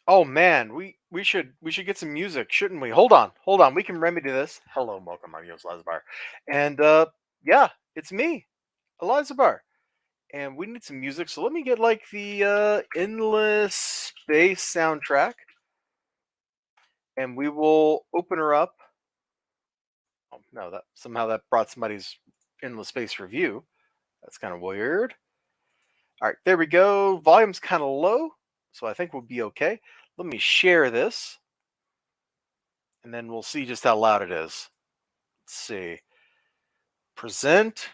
Oh man, we should get some music, shouldn't we? Hold on. We can remedy this. Hello, welcome, my name is Lazar, and yeah, it's me, Elizabeth, and we need some music. So let me get like the endless space soundtrack, and we will open her up. Oh no, that somehow that brought somebody's endless space review. That's kind of weird. All right, there we go. Volume's kind of low, so I think we'll be okay. Let me share this, and then we'll see just how loud it is. Let's see. Present.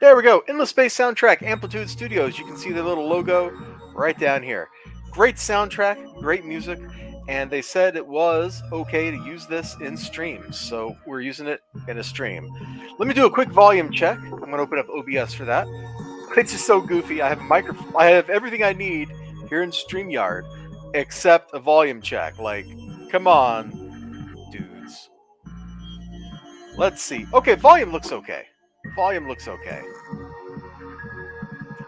There we go. Endless Space Soundtrack, Amplitude Studios. You can see the little logo right down here. Great soundtrack, great music, and they said it was okay to use this in streams. So we're using it in a stream. Let me do a quick volume check. I'm going to open up OBS for that. It's just so goofy. I have a microphone. I have everything I need here in StreamYard except a volume check. Like, come on, dudes. Let's see. Okay, volume looks okay. Volume looks okay.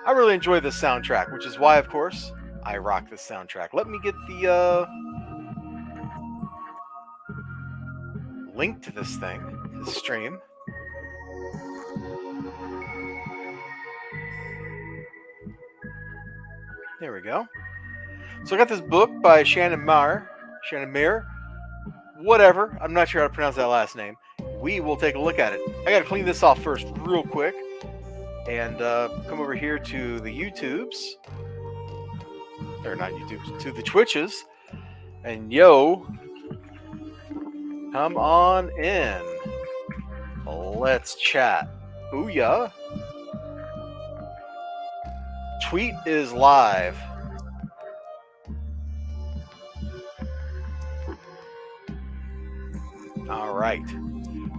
I really enjoy this soundtrack, which is why, of course, I rock this soundtrack. Let me get the link to this thing, this stream. There we go. So I got this book by Shannon Maer, whatever. I'm not sure how to pronounce that last name. We will take a look at it. I got to clean this off first, real quick, and come over here to the YouTubes, or not YouTubes, to the Twitches, and yo, come on in. Let's chat. Booyah. Tweet is live. All right.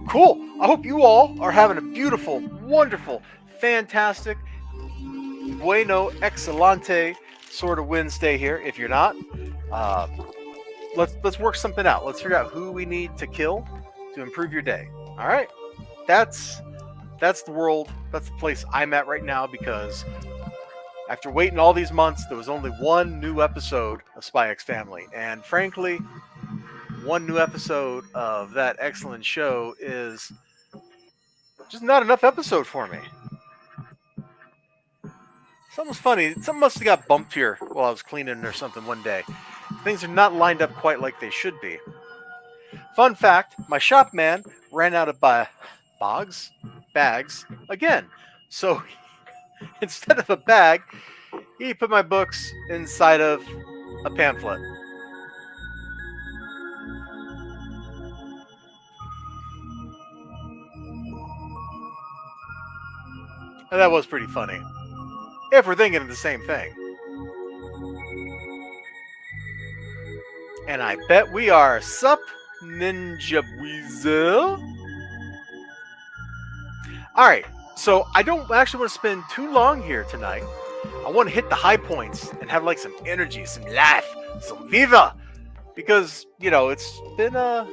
Cool. I hope you all are having a beautiful, wonderful, fantastic, bueno, excelente sort of Wednesday here. If you're not, let's work something out. Let's figure out who we need to kill to improve your day. All right. That's the world. That's the place I'm at right now, because after waiting all these months, there was only one new episode of Spy X Family, and frankly, one new episode of that excellent show is just not enough episode for me. Something's funny. Something must have got bumped here while I was cleaning or something one day. Things are not lined up quite like they should be. Fun fact, my shop man ran out of bags again. So instead of a bag, he put my books inside of a pamphlet. And that was pretty funny, if we're thinking of the same thing. And I bet we are. Sup, Ninja Weasel? Alright, so I don't actually want to spend too long here tonight. I want to hit the high points and have like some energy, some life, some viva. Because, you know, it's been a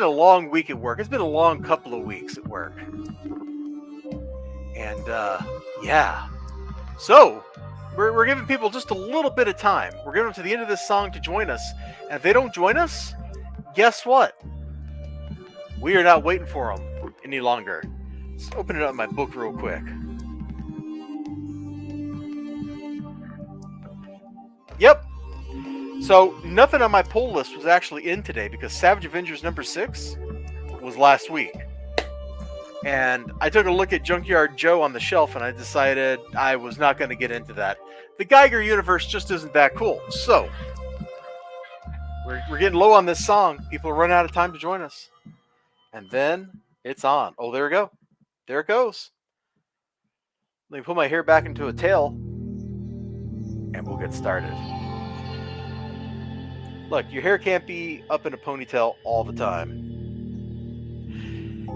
long week at work. It's been a long couple of weeks at work. And yeah. So we're giving people just a little bit of time. We're giving them to the end of this song to join us. And if they don't join us, guess what? We are not waiting for them any longer. Let's open it up in my book real quick. Yep. So nothing on my poll list was actually in today because Savage Avengers number 6 was last week. And I took a look at Junkyard Joe on the shelf and I decided I was not going to get into that. The Geiger universe just isn't that cool. So we're getting low on this song. People are running out of time to join us. And then it's on. Oh, there we go. There it goes. Let me put my hair back into a tail and we'll get started. Look, your hair can't be up in a ponytail all the time.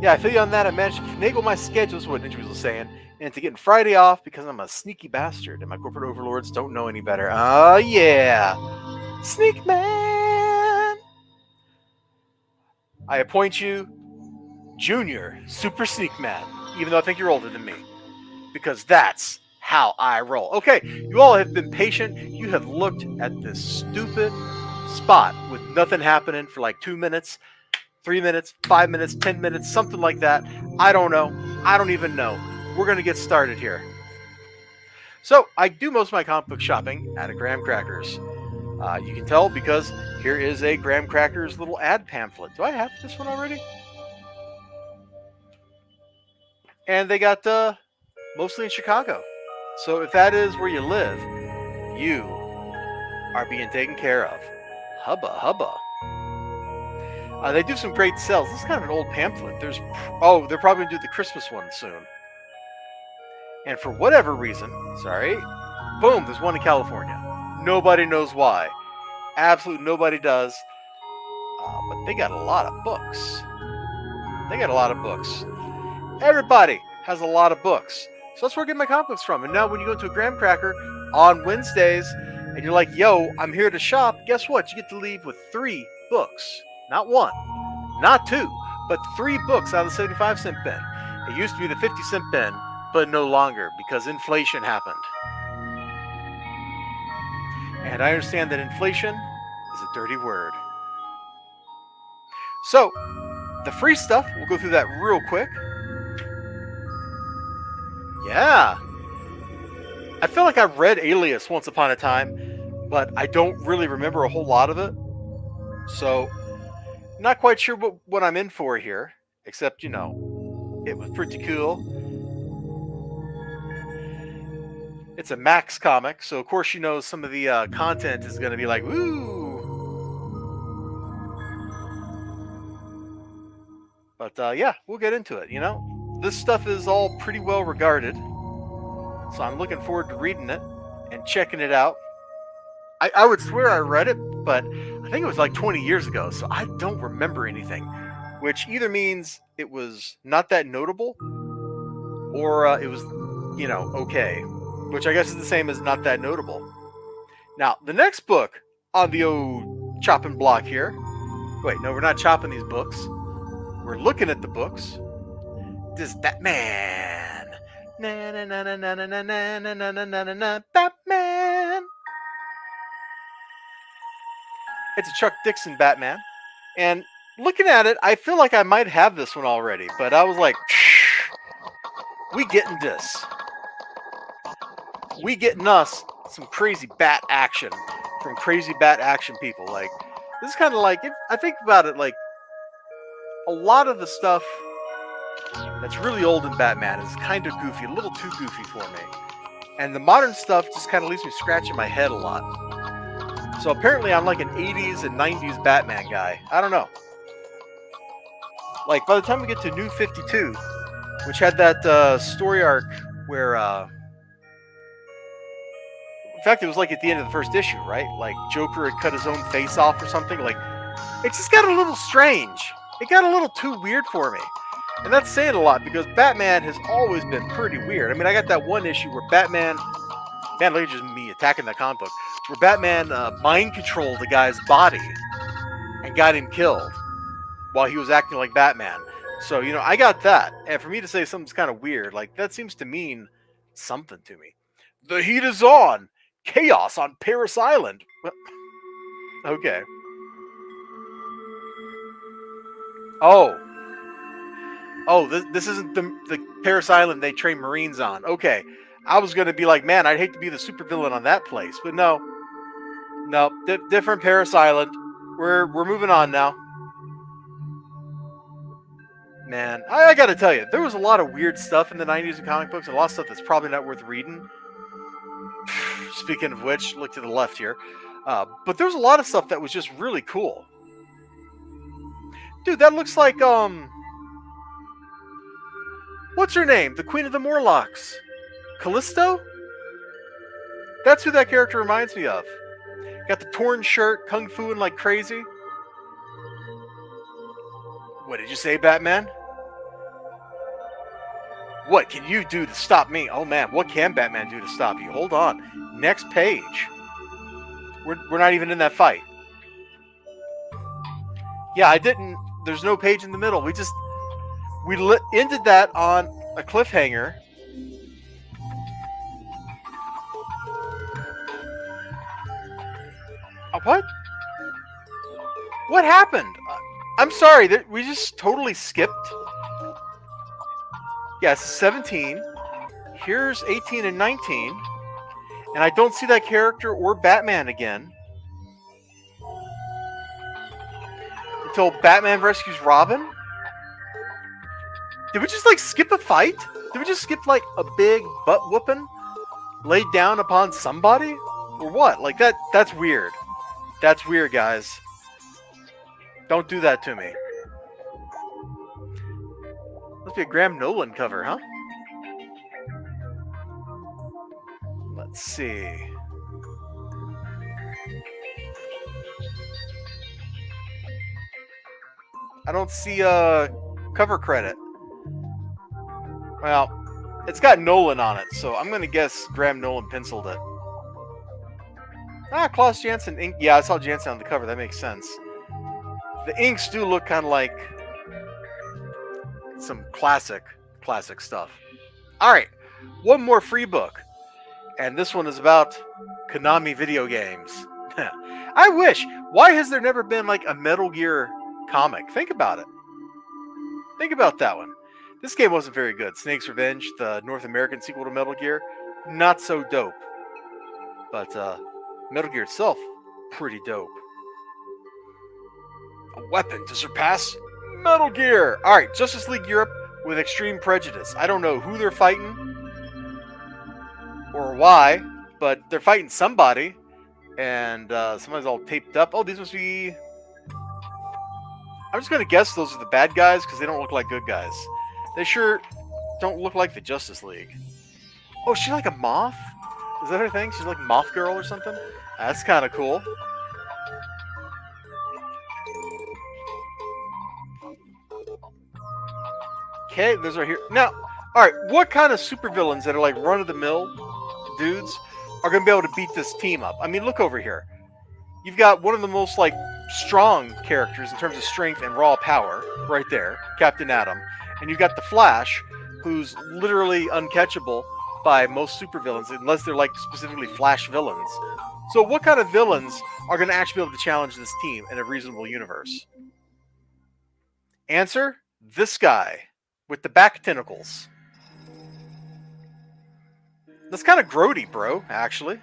Yeah, I feel you on that. I managed to finagle my schedule, is what Ninja was saying, and to getting Friday off because I'm a sneaky bastard and my corporate overlords don't know any better. Oh, yeah. Sneak Man! I appoint you Junior Super Sneak Man, even though I think you're older than me. Because that's how I roll. Okay, you all have been patient. You have looked at this stupid spot with nothing happening for like 2 minutes, 3 minutes, 5 minutes, 10 minutes, something like that. I don't know. I don't even know. We're going to get started here. So, I do most of my comic book shopping at a Graham Crackers. You can tell because here is a Graham Crackers little ad pamphlet. Do I have this one already? And they got mostly in Chicago. So if that is where you live, you are being taken care of. Hubba hubba. They do some great sales. This is kind of an old pamphlet. They're probably going to do the Christmas one soon. And for whatever reason, boom, there's one in California. Nobody knows why. Absolutely nobody does. But they got a lot of books. Everybody has a lot of books. So that's where I get my comic books from. And now when you go to a Graham Cracker on Wednesdays and you're like, yo, I'm here to shop, guess what? You get to leave with 3 books. Not 1, not 2, but 3 books out of the 75-cent bin. It used to be the 50-cent bin, but no longer because inflation happened. And I understand that inflation is a dirty word. So, the free stuff, we'll go through that real quick. Yeah. I feel like I read Alias once upon a time, but I don't really remember a whole lot of it. So, not quite sure what I'm in for here, except, it was pretty cool. It's a Max comic, so of course some of the content is going to be like, woo! But yeah, we'll get into it, This stuff is all pretty well regarded, so I'm looking forward to reading it and checking it out. I would swear I read it, but I think it was like 20 years ago, so I don't remember anything, which either means it was not that notable, or it was, okay, which I guess is the same as not that notable. Now, the next book on the old chopping block here, wait, no, we're not chopping these books. We're looking at the books. This is Batman. Na na na na na na na na na na na na Batman. It's a Chuck Dixon Batman. And looking at it, I feel like I might have this one already, but I was like, we getting this. We getting us some crazy bat action from crazy bat action people. Like, this is kind of like, if I think about it, like, a lot of the stuff that's really old in Batman is kind of goofy, a little too goofy for me. And the modern stuff just kind of leaves me scratching my head a lot. So apparently I'm like an 80s and 90s Batman guy. I don't know. Like, by the time we get to New 52, which had that story arc where, in fact, it was like at the end of the first issue, right? Like, Joker had cut his own face off or something. Like, it just got a little strange. It got a little too weird for me. And that's saying a lot because Batman has always been pretty weird. I mean, I got that one issue where Batman, man, look at just me attacking that comic book, where Batman mind controlled the guy's body and got him killed while he was acting like Batman. So, I got that. And for me to say something's kind of weird, like, that seems to mean something to me. The heat is on. Chaos on Paris Island. Okay. Oh, this isn't the Paris Island they train Marines on. Okay. I was going to be like, man, I'd hate to be the supervillain on that place. But no, different Paris Island. We're moving on now. Man, I got to tell you, there was a lot of weird stuff in the 90s in comic books, and a lot of stuff that's probably not worth reading. Speaking of which, look to the left here. But there was a lot of stuff that was just really cool. Dude, that looks like, what's her name? The Queen of the Morlocks. Callisto? That's who that character reminds me of. Got the torn shirt, kung fu-ing like crazy. What did you say, Batman? What can you do to stop me? Oh man, what can Batman do to stop you? Hold on. Next page. We're not even in that fight. Yeah, I didn't. There's no page in the middle. We ended that on a cliffhanger. What? What happened? I'm sorry. We just totally skipped. Yes, 17. Here's 18 and 19. And I don't see that character or Batman again. Until Batman rescues Robin? Did we just like skip a fight? Did we just skip like a big butt whooping laid down upon somebody? Or what? Like that's weird. That's weird, guys. Don't do that to me. Must be a Graham Nolan cover, huh? Let's see. I don't see a cover credit. Well, it's got Nolan on it, so I'm gonna guess Graham Nolan penciled it. Ah, Klaus Janson ink. Yeah, I saw Janson on the cover. That makes sense. The inks do look kind of like some classic stuff. All right, one more free book, and this one is about Konami video games. I wish. Why has there never been like a Metal Gear comic? Think about it. Think about that one. This game wasn't very good. Snake's Revenge, the North American sequel to Metal Gear, not so dope. But Metal Gear itself, pretty dope. A weapon to surpass Metal Gear. All right, Justice League Europe with Extreme Prejudice. I don't know who they're fighting or why, but they're fighting somebody, and somebody's all taped up. Oh, these must be. I'm just gonna guess those are the bad guys because they don't look like good guys. They sure don't look like the Justice League. Oh, is she like a moth? Is that her thing? She's like Moth Girl or something? That's kind of cool. Okay, those are here. Now, alright, what kind of supervillains that are like run-of-the-mill dudes are going to be able to beat this team up? I mean, look over here. You've got one of the most like strong characters in terms of strength and raw power right there, Captain Atom. And you've got the Flash, who's literally uncatchable by most supervillains, unless they're like specifically Flash villains. So what kind of villains are going to actually be able to challenge this team in a reasonable universe? Answer, this guy with the back tentacles. That's kind of grody, bro, actually.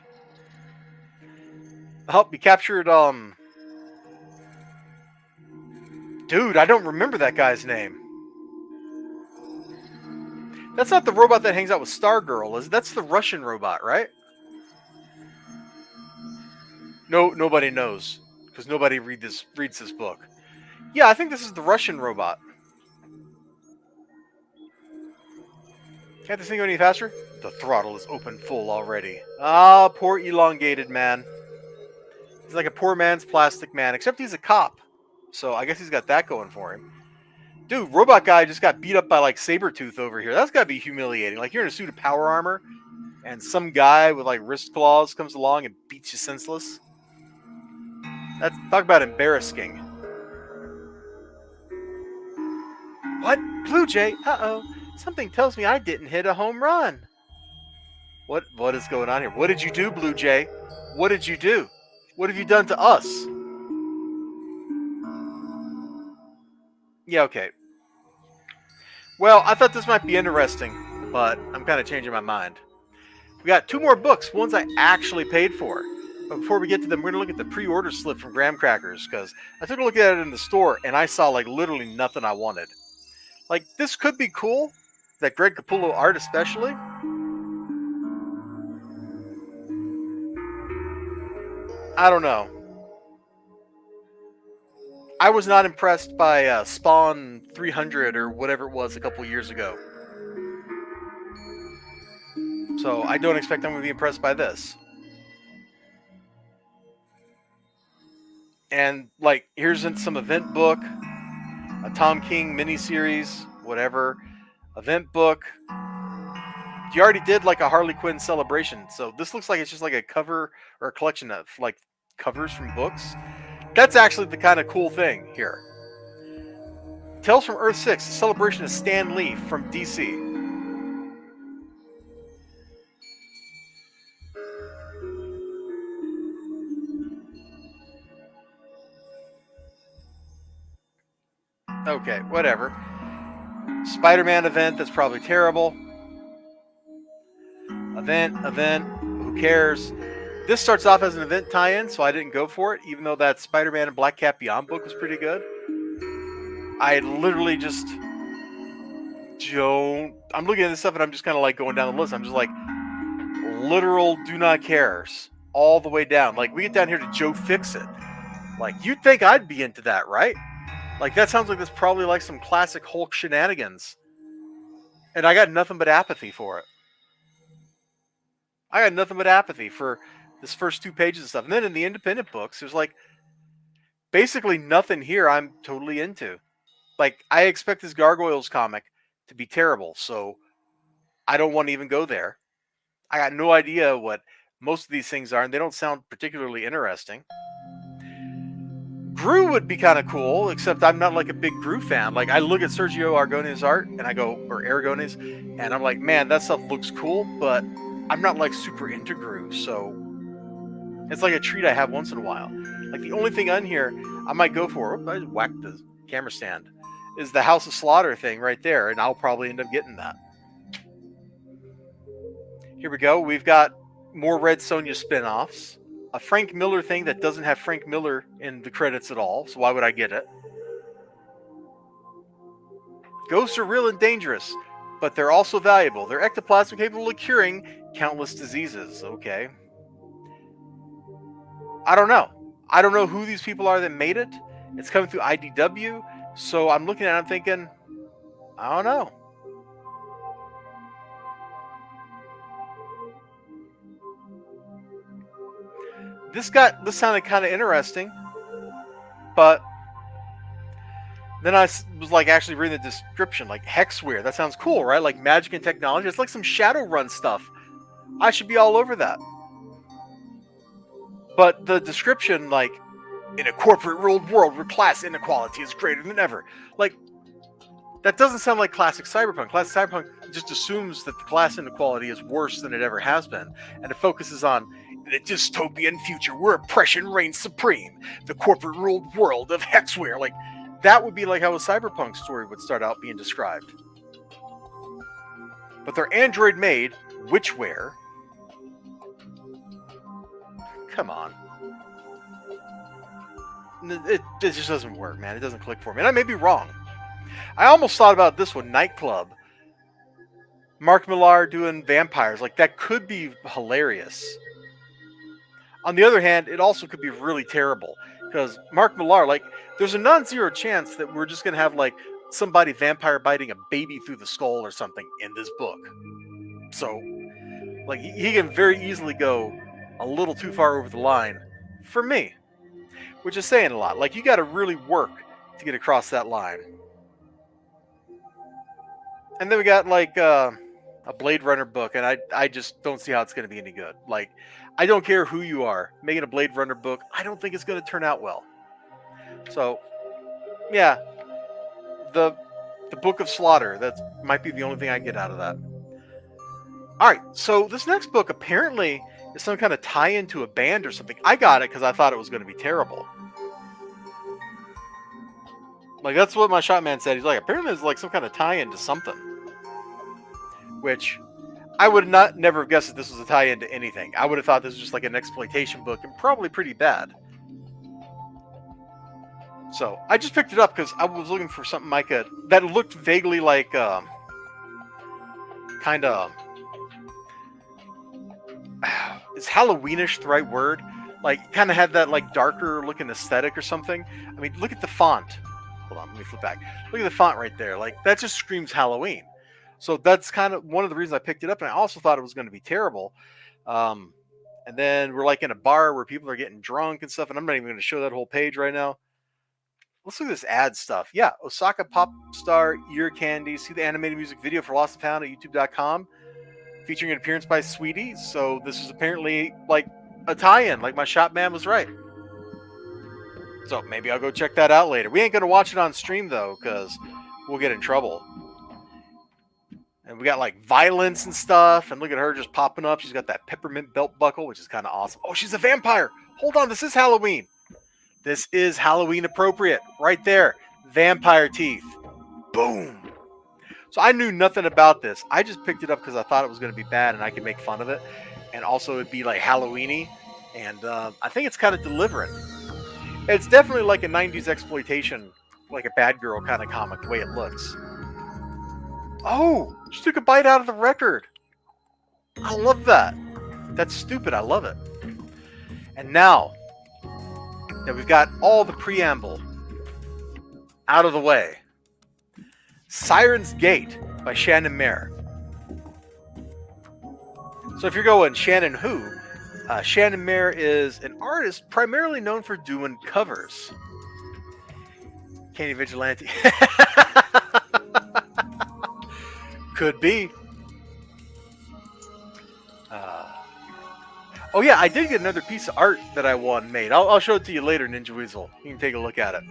Oh, you captured, Dude, I don't remember that guy's name. That's not the robot that hangs out with Stargirl, is it? That's the Russian robot, right? No, nobody knows, because nobody reads this book. Yeah, I think this is the Russian robot. Can't this thing go any faster? The throttle is open full already. Ah, poor elongated man. He's like a poor man's plastic man, except he's a cop. So I guess he's got that going for him. Dude, robot guy just got beat up by like Sabretooth over here. That's gotta be humiliating. Like you're in a suit of power armor, and some guy with like wrist claws comes along and beats you senseless. That's talk about embarrassing. What? Blue Jay? Uh-oh. Something tells me I didn't hit a home run. What is going on here? What did you do, Blue Jay? What did you do? What have you done to us? Yeah, okay. Well, I thought this might be interesting, but I'm kind of changing my mind. We got 2 more books, ones I actually paid for. But before we get to them, we're going to look at the pre-order slip from Graham Crackers, because I took a look at it in the store, and I saw like literally nothing I wanted. Like, this could be cool, that Greg Capullo art especially. I don't know. I was not impressed by Spawn 300 or whatever it was a couple years ago. So I don't expect I'm going to be impressed by this. And like, here's some event book, a Tom King miniseries, whatever, event book. You already did like a Harley Quinn celebration, so this looks like it's just like a cover or a collection of like covers from books. That's actually the kind of cool thing here. Tales from Earth 6, a celebration of Stan Lee from DC. Okay, whatever. Spider-Man event, that's probably terrible. Event, who cares? This starts off as an event tie-in, so I didn't go for it, even though that Spider-Man and Black Cat Beyond book was pretty good. I literally just don't... I'm looking at this stuff and I'm just kind of like going down the list. I'm just like, literal do not cares all the way down. Like, we get down here to Joe Fix-It. Like, you'd think I'd be into that, right? Like, that sounds like that's probably like some classic Hulk shenanigans. And I got nothing but apathy for it. I got nothing but apathy for this first 2 pages of stuff. And then in the independent books, there's like basically nothing here I'm totally into. Like, I expect this Gargoyles comic to be terrible, so I don't want to even go there. I got no idea what most of these things are, and they don't sound particularly interesting. Gru would be kind of cool, except I'm not like a big Gru fan. Like, I look at Sergio Aragone's art, and I go, or Aragone's, and I'm like, man, that stuff looks cool, but I'm not like super into Gru, so it's like a treat I have once in a while. Like, the only thing on here I might go for, I whacked the camera stand, is the House of Slaughter thing right there, and I'll probably end up getting that. Here we go. We've got more Red Sonja spin-offs. A Frank Miller thing that doesn't have Frank Miller in the credits at all, so why would I get it? Ghosts are real and dangerous, but they're also valuable. They're ectoplasm capable of curing countless diseases. Okay. I don't know. I don't know who these people are that made it. It's coming through IDW, so I'm looking at it and I'm thinking, I don't know. This sounded kind of interesting, but then I was like actually reading the description, like Hexwear. That sounds cool, right? Like magic and technology. It's like some Shadowrun stuff. I should be all over that. But the description, like, in a corporate ruled world where class inequality is greater than ever, like, that doesn't sound like classic cyberpunk. Classic cyberpunk just assumes that the class inequality is worse than it ever has been, and it focuses on in a dystopian future where oppression reigns supreme, the corporate ruled world of Hexwear. Like, that would be like how a cyberpunk story would start out being described. But they're android made witchwear. Come on. It just doesn't work, man. It doesn't click for me. And I may be wrong. I almost thought about this one, Nightclub. Mark Millar doing vampires. Like, that could be hilarious. On the other hand, it also could be really terrible. Because Mark Millar, like, there's a non-zero chance that we're just going to have, like, somebody vampire biting a baby through the skull or something in this book. So, like, he can very easily go a little too far over the line for me. Which is saying a lot. Like, you got to really work to get across that line. And then we got, like, a Blade Runner book, and I just don't see how it's going to be any good. Like, I don't care who you are. Making a Blade Runner book, I don't think it's going to turn out well. So, yeah. The Book of Slaughter, that might be the only thing I get out of that. Alright, so this next book apparently is some kind of tie-in to a band or something. I got it because I thought it was going to be terrible. Like, that's what my shop man said. He's like, apparently there's like some kind of tie-in to something. Which, I would never have guessed that this was a tie-in to anything. I would have thought this was just like an exploitation book, and probably pretty bad. So, I just picked it up because I was looking for something that looked vaguely like, kind of... Is Halloweenish the right word? Like, kind of had that, like, darker looking aesthetic or something. I mean, look at the font. Hold on, let me flip back. Look at the font right there. Like, that just screams Halloween. So that's kind of one of the reasons I picked it up, and I also thought it was going to be terrible. And then we're, like, in a bar where people are getting drunk and stuff, and I'm not even going to show that whole page right now. Let's look at this ad stuff. Yeah, Osaka pop star Ear Candy. See the animated music video for Lost and Found at youtube.com. Featuring an appearance by Sweetie. So this is apparently like a tie-in, like my shop man was right. So maybe I'll go check that out later. We ain't gonna watch it on stream though, because we'll get in trouble. And we got like violence and stuff. And look at her just popping up. She's got that peppermint belt buckle, which is kind of awesome. Oh, she's a vampire. Hold on, this is Halloween. This is Halloween appropriate. Right there. Vampire teeth. Boom. So I knew nothing about this. I just picked it up because I thought it was going to be bad and I could make fun of it. And also it'd be like Halloween-y. And I think it's kind of delivering. It's definitely like a 90s exploitation, like a bad girl kind of comic, the way it looks. Oh, she took a bite out of the record. I love that. That's stupid. I love it. And now that we've got all the preamble out of the way, Siren's Gate by Shannon Maer. So if you're going Shannon who, Shannon Maer is an artist primarily known for doing covers. Candy Vigilante. Could be. Oh yeah, I did get another piece of art that I won made. I'll show it to you later, Ninja Weasel. You can take a look at it.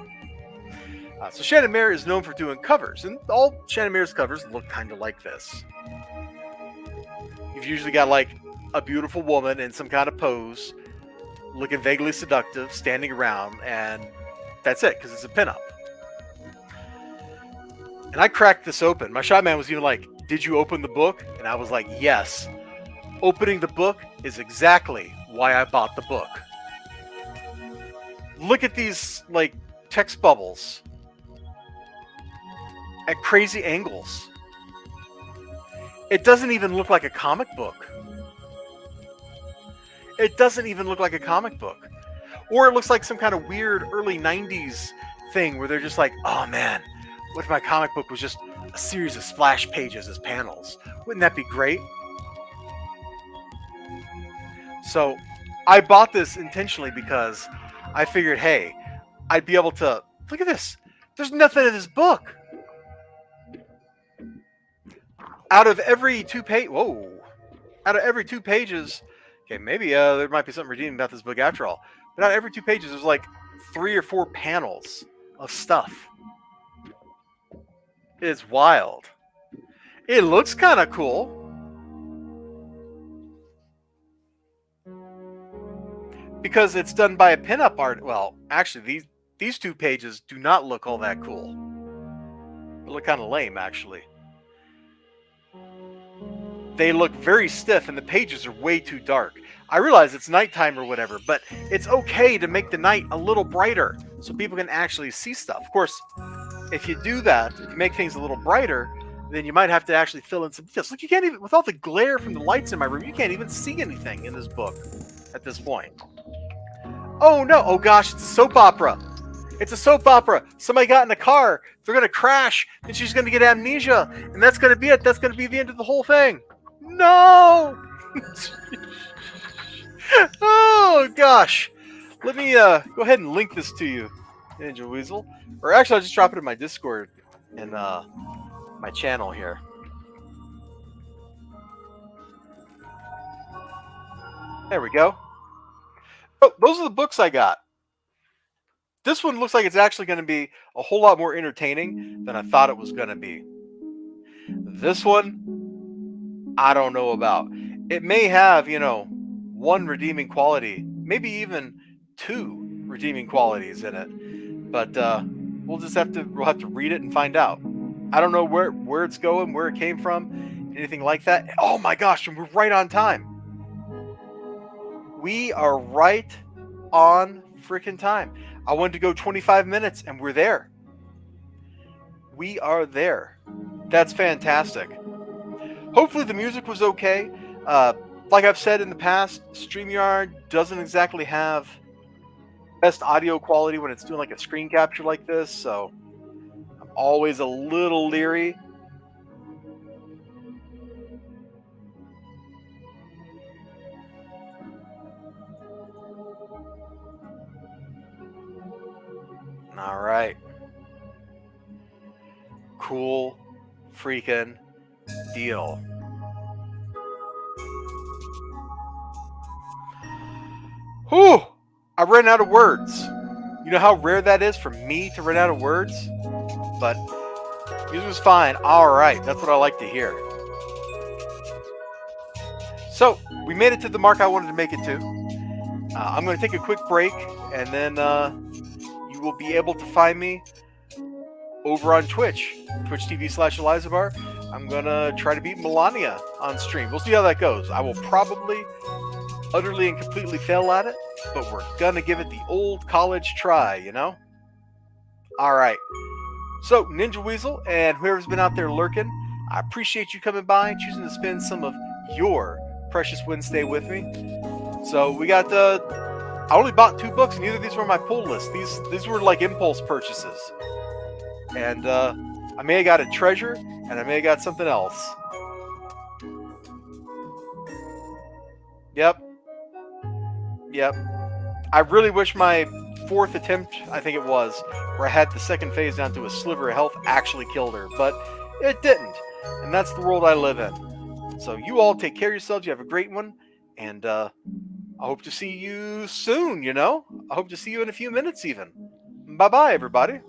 So Shannon Maer is known for doing covers, and all Shannon Maer's covers look kind of like this. You've usually got like a beautiful woman in some kind of pose, looking vaguely seductive, standing around, and that's it, because it's a pinup. And I cracked this open. My shop man was even like, "Did you open the book?" And I was like, "Yes. Opening the book is exactly why I bought the book." Look at these like text bubbles at crazy angles. It doesn't even look like a comic book. It doesn't even look like a comic book. Or it looks like some kind of weird early 90s thing where they're just like, "Oh man, what if my comic book was just a series of splash pages as panels? Wouldn't that be great?" So I bought this intentionally because I figured, hey, I'd be able to... Look at this. There's nothing in this book. Out of every 2 pages... Whoa. Out of every 2 pages... Okay, maybe there might be something redeeming about this book after all. But out of every 2 pages, there's like 3 or 4 panels of stuff. It's wild. It looks kind of cool. Because it's done by a pinup art. Well, actually, these 2 pages do not look all that cool. They look kind of lame, actually. They look very stiff, and the pages are way too dark. I realize it's nighttime or whatever, but it's okay to make the night a little brighter so people can actually see stuff. Of course, if you do that, if you make things a little brighter, then you might have to actually fill in some details. Look, you can't even, with all the glare from the lights in my room, you can't even see anything in this book at this point. Oh no, oh gosh, it's a soap opera. It's a soap opera. Somebody got in a car, they're going to crash, and she's going to get amnesia, and that's going to be it. That's going to be the end of the whole thing. No! Oh gosh. Let me go ahead and link this to you, Ninja Weasel. Or actually, I'll just drop it in my Discord in my channel here. There we go. Oh, those are the books I got. This one looks like it's actually going to be a whole lot more entertaining than I thought it was going to be. This one, I don't know about. It may have, 1 redeeming quality, maybe even 2 redeeming qualities in it. But we'll have to read it and find out. I don't know where it's going, where it came from, anything like that. Oh my gosh, and we're right on time. We are right on freaking time. I wanted to go 25 minutes and we're there. We are there. That's fantastic. Hopefully the music was okay. Like I've said in the past, StreamYard doesn't exactly have best audio quality when it's doing like a screen capture like this, so I'm always a little leery. All right. Cool freaking deal. Whew! I ran out of words. You know how rare that is for me to run out of words? But music was fine. All right, that's what I like to hear. So we made it to the mark I wanted to make it to. I'm going to take a quick break, and then you will be able to find me over on Twitch, Twitch TV/ElizaBar. I'm going to try to beat Melania on stream. We'll see how that goes. I will probably utterly and completely fail at it, but we're going to give it the old college try, you know? All right. So, Ninja Weasel and whoever's been out there lurking, I appreciate you coming by and choosing to spend some of your precious Wednesday with me. So, we got I only bought 2 books, and neither of these were on my pull list. These were like impulse purchases. And I may have got a treasure, and I may have got something else. Yep. I really wish my 4th attempt, I think it was, where I had the second phase down to a sliver of health, actually killed her. But it didn't. And that's the world I live in. So you all take care of yourselves. You have a great one. And I hope to see you soon, you know? I hope to see you in a few minutes even. Bye-bye, everybody.